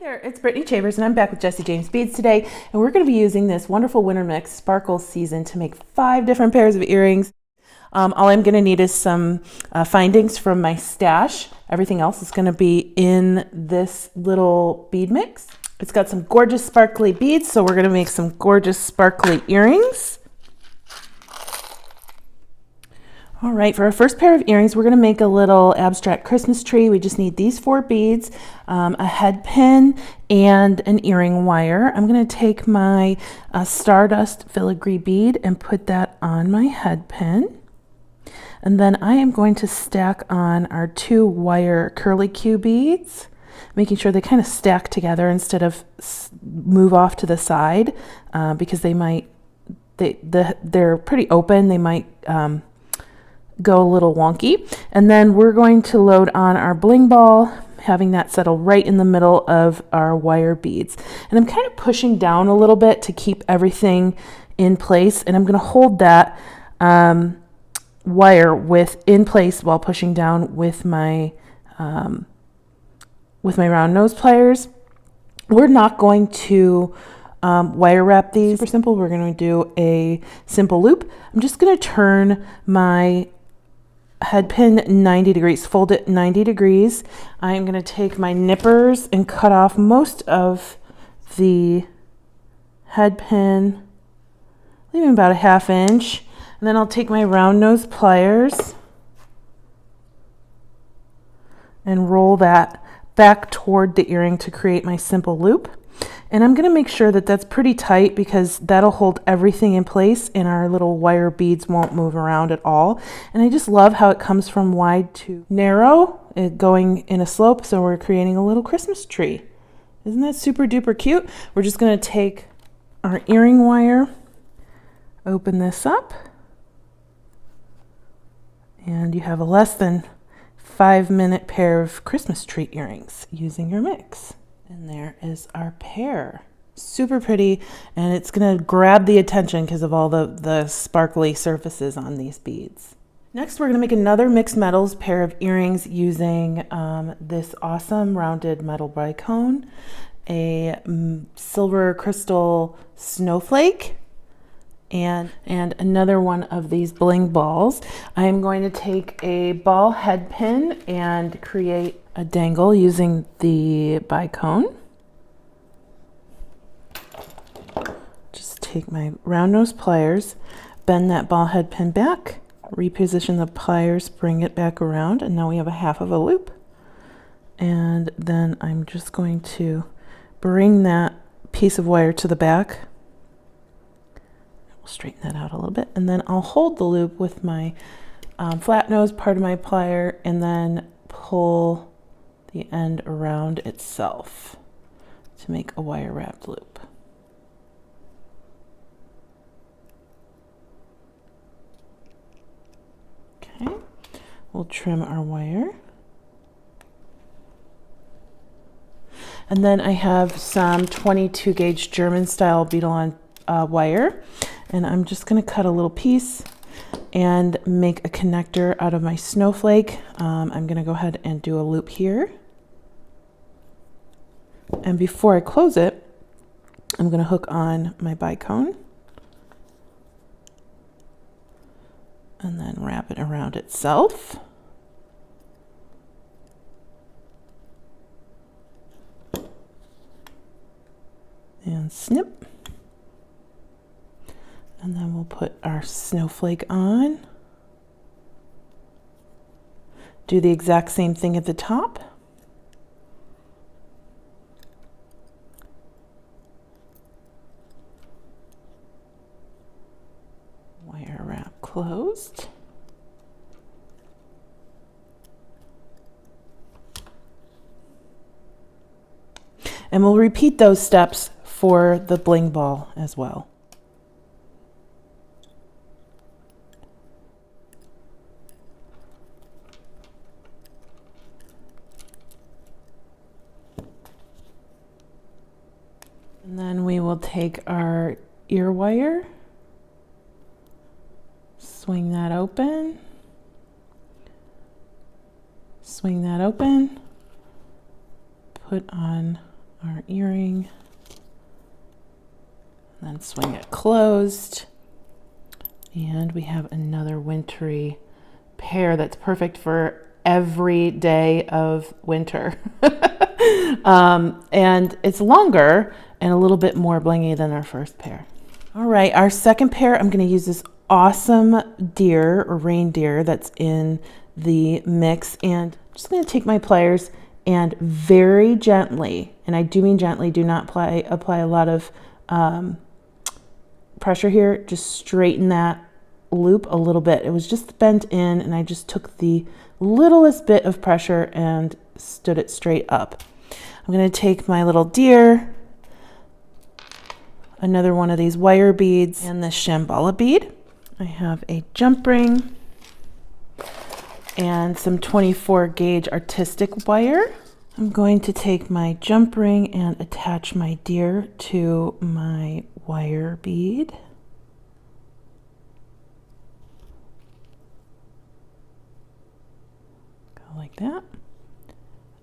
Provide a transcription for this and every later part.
There, it's Brittany Chavers and I'm back with JJB Beads today, and we're going to be using this wonderful winter mix sparkle season to make 5 different pairs of earrings. All I'm going to need is some findings from my stash. Everything else is going to be in this little bead mix. It's got some gorgeous sparkly beads, so we're going to make some gorgeous sparkly earrings. All right, for our first pair of earrings, we're going to make a little abstract Christmas tree. We just need these 4 beads, a head pin, and an earring wire. I'm going to take my stardust filigree bead and put that on my head pin. And then I am going to stack on our 2 wire curly Q beads, making sure they kind of stack together instead of move off to the side, because they might, they're pretty open. They might go a little wonky. And then we're going to load on our bling ball, having that settle right in the middle of our wire beads. And I'm kind of pushing down a little bit to keep everything in place, and I'm going to hold that wire in place while pushing down with my round nose pliers. We're not going to wire wrap these. Super simple. We're going to do a simple loop. I'm just going to turn my head pin 90 degrees, fold it 90 degrees. I'm going to take my nippers and cut off most of the head pin, leaving about a 1/2 inch. And then I'll take my round nose pliers and roll that back toward the earring to create my simple loop. And I'm going to make sure that that's pretty tight, because that'll hold everything in place and our little wire beads won't move around at all. And I just love how it comes from wide to narrow, going in a slope, so we're creating a little Christmas tree. Isn't that super duper cute? We're just going to take our earring wire, open this up, and you have a less than 5-minute pair of Christmas tree earrings using your mix. And there is our pair. Super pretty, and it's going to grab the attention because of all the sparkly surfaces on these beads. Next, we're going to make another mixed metals pair of earrings using this awesome rounded metal bicone, a silver crystal snowflake, and another one of these bling balls. I'm going to take a ball head pin and create a dangle using the bicone. Just take my round nose pliers, bend that ball head pin back, reposition the pliers, bring it back around, and now we have a 1/2 of a loop. And then I'm just going to bring that piece of wire to the back. We'll straighten that out a little bit, and then I'll hold the loop with my flat nose part of my plier, and then pull the end around itself to make a wire wrapped loop. Okay, we'll trim our wire. And then I have some 22 gauge German style beadle on wire, and I'm just going to cut a little piece and make a connector out of my snowflake. I'm going to go ahead and do a loop here. And before I close it, I'm going to hook on my bicone and then wrap it around itself. And snip. And then we'll put our snowflake on. Do the exact same thing at the top. Wire wrap closed. And we'll repeat those steps for the bling ball as well. And then we will take our ear wire, swing that open, swing that open, put on our earring, and then swing it closed. And we have another wintry pair that's perfect for every day of winter. And it's longer and a little bit more blingy than our first pair. All right, our second pair, I'm going to use this awesome deer or reindeer that's in the mix, and I'm just going to take my pliers and very gently, and I do mean gently, do not apply a lot of pressure here, just straighten that loop a little bit. It was just bent in, and I just took the littlest bit of pressure and stood it straight up. I'm going to take my little deer, another one of these wire beads, and the shambala bead. I have a jump ring and some 24 gauge artistic wire. I'm going to take my jump ring and attach my deer to my wire bead. Go like that.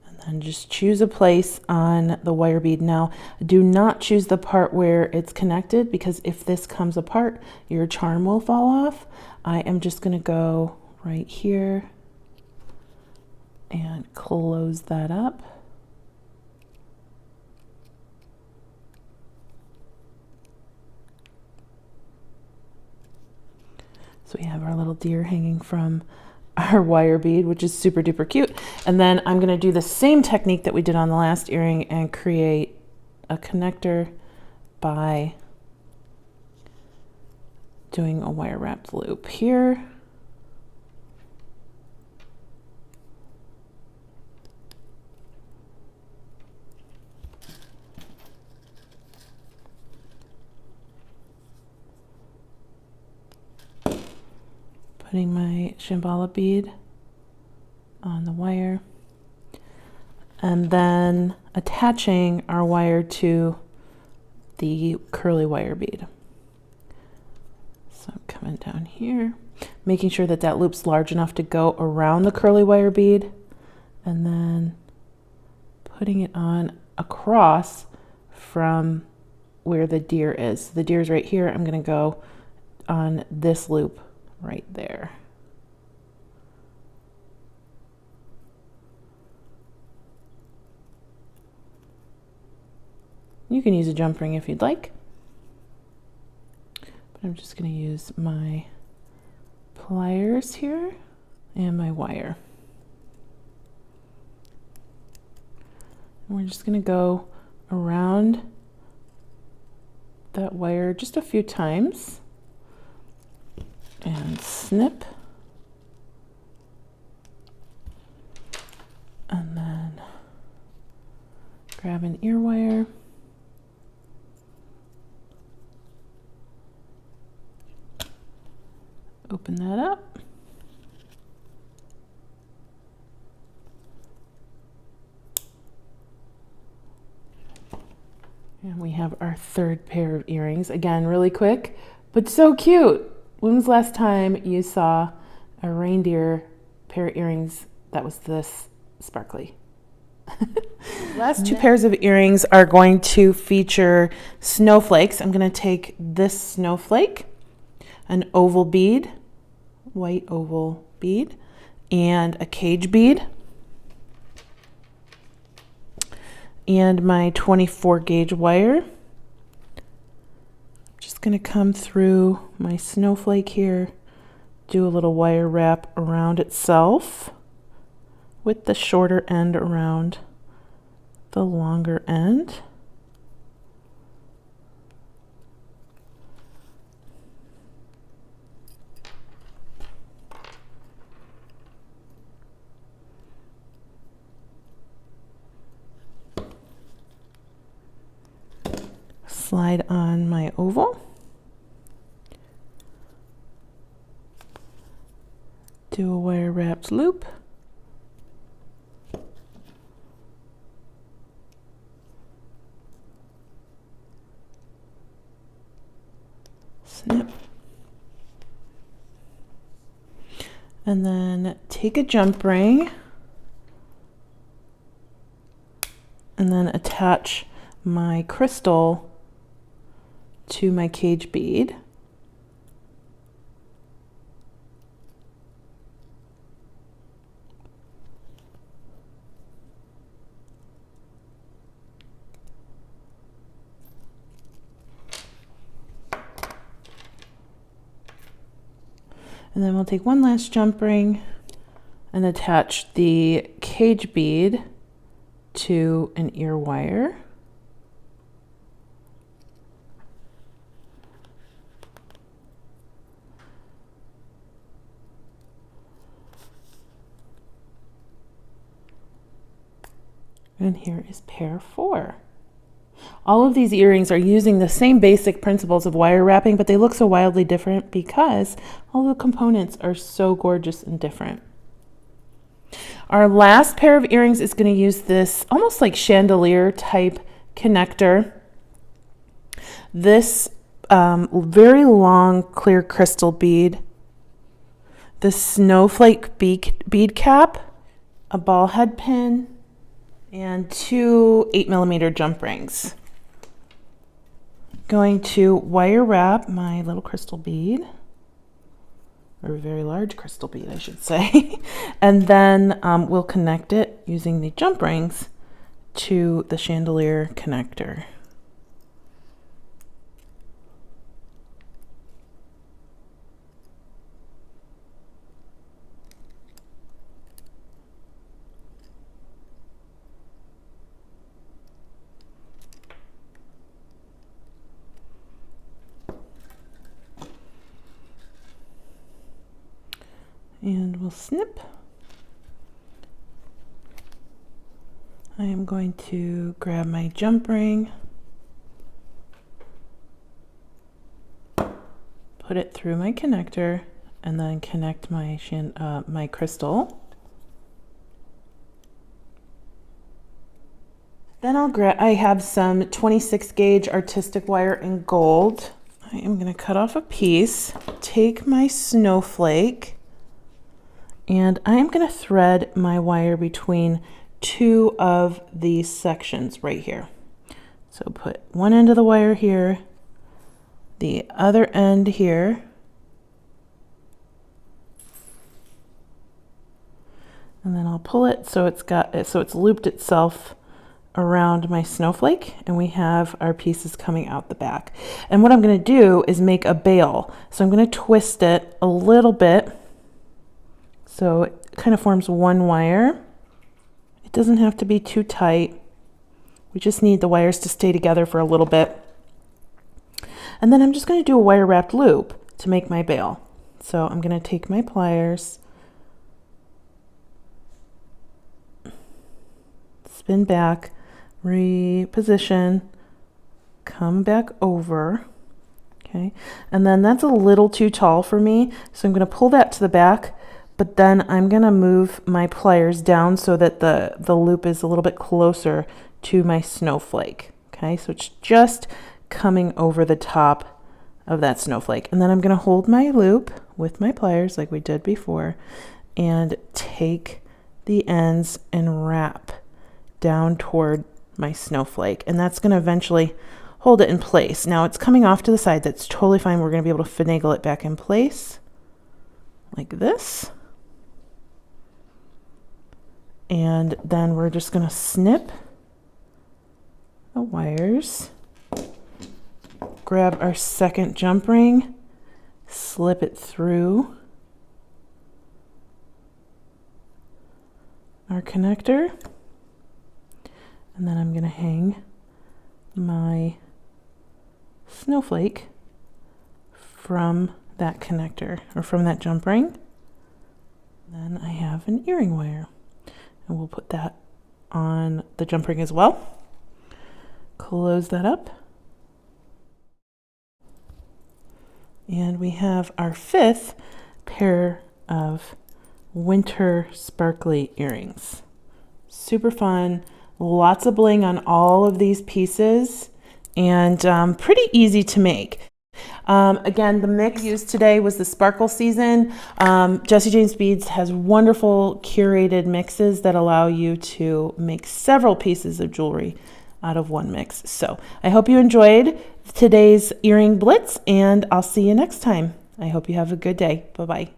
And then just choose a place on the wire bead. Now, do not choose the part where it's connected, because if this comes apart, your charm will fall off. I am just going to go right here and close that up. So we have our little deer hanging from our wire bead, which is super duper cute. And then I'm going to do the same technique that we did on the last earring and create a connector by doing a wire wrapped loop here. Putting my shambala bead on the wire, and then attaching our wire to the curly wire bead. So I'm coming down here, making sure that that loop's large enough to go around the curly wire bead, and then putting it on across from where the deer is. The deer's right here. I'm going to go on this loop right there. You can use a jump ring if you'd like, but I'm just going to use my pliers here and my wire. And we're just going to go around that wire just a few times and snip, and then grab an ear wire, open that up, and we have our third pair of earrings. Again, really quick, but so cute. When was the last time you saw a reindeer pair of earrings that was this sparkly? Last two pairs of earrings are going to feature snowflakes. I'm going to take this snowflake, an oval bead, white oval bead, and a cage bead, and my 24 gauge wire. Just going to come through my snowflake here, do a little wire wrap around itself with the shorter end around the longer end. Slide on my oval, do a wire wrapped loop, snip, and then take a jump ring and then attach my crystal to my cage bead. And then we'll take one last jump ring and attach the cage bead to an ear wire. And here is pair 4. All of these earrings are using the same basic principles of wire wrapping, but they look so wildly different because all the components are so gorgeous and different. Our last pair of earrings is going to use this almost like chandelier type connector. This very long clear crystal bead, the snowflake bead cap, a ball head pin, and 2 8mm jump rings. Going to wire wrap my little crystal bead, or a very large crystal bead, I should say, and then we'll connect it using the jump rings to the chandelier connector. And we'll snip. I am going to grab my jump ring, put it through my connector, and then connect my my crystal. Then I have some 26 gauge artistic wire in gold. I am going to cut off a piece, take my snowflake, and I am going to thread my wire between 2 of these sections right here. So put one end of the wire here, the other end here, and then I'll pull it so it's looped itself around my snowflake, and we have our pieces coming out the back. And what I'm going to do is make a bail. So I'm going to twist it a little bit so it kind of forms one wire. It doesn't have to be too tight. We just need the wires to stay together for a little bit. And then I'm just going to do a wire wrapped loop to make my bail. So I'm going to take my pliers, spin back, reposition, come back over. Okay, and then that's a little too tall for me, so I'm going to pull that to the back. But then I'm going to move my pliers down so that the loop is a little bit closer to my snowflake. Okay, so it's just coming over the top of that snowflake. And then I'm going to hold my loop with my pliers like we did before and take the ends and wrap down toward my snowflake. And that's going to eventually hold it in place. Now it's coming off to the side. That's totally fine. We're going to be able to finagle it back in place like this. And then we're just going to snip the wires, grab our second jump ring, slip it through our connector, and then I'm going to hang my snowflake from that connector, or from that jump ring. Then I have an earring wire. And we'll put that on the jump ring as well. Close that up. And we have our 5th pair of winter sparkly earrings. Super fun, lots of bling on all of these pieces, and pretty easy to make. Again, the mix used today was the Sparkle Season. Jessie Jane's Beads has wonderful curated mixes that allow you to make several pieces of jewelry out of one mix. So I hope you enjoyed today's Earring Blitz, and I'll see you next time. I hope you have a good day. Bye-bye.